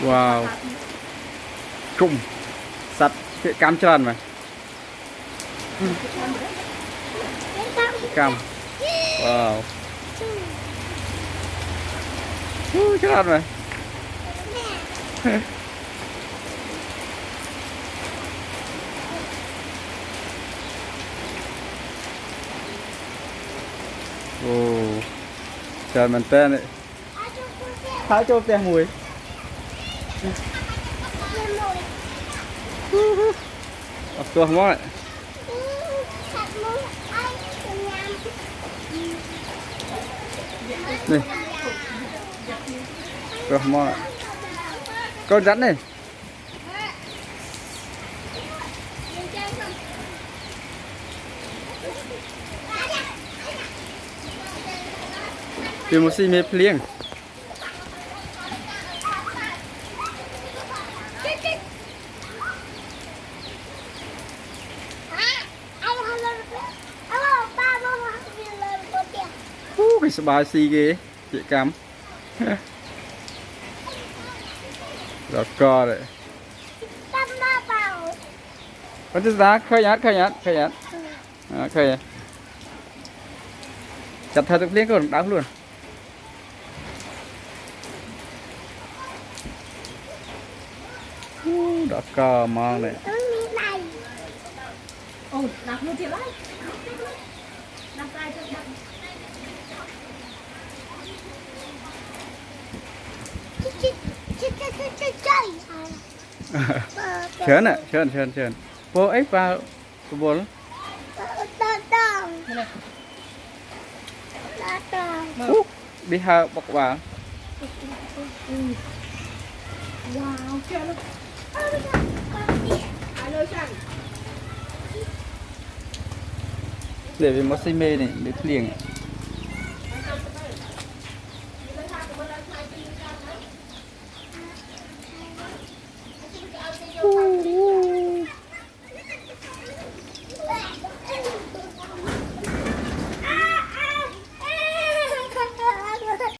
Wow. Trùng sạch cái cam trơn mà. Cam. Wow. Trơn mà. Ồ. Trơn mình tên đấy. Thái cho tiền mùi. Tua không á. Này. Tua không á. Con rắn này. Tìm một xì mê plieng. Cái sờ bài xì ghê chị cắm. Rồi co đấy. Con thứ giá khơi nhát khơi chặt thật được liên còn đắng luôn. Đó co mong này. Ồ, đặt luôn thiệt đấy. Đặt tay cho đặt. Chơn. Vô ấy vào cô bố. Đi hao bọc vào. Wow, chưa luôn. Alo chẳng. Để về một xi mê này để liền.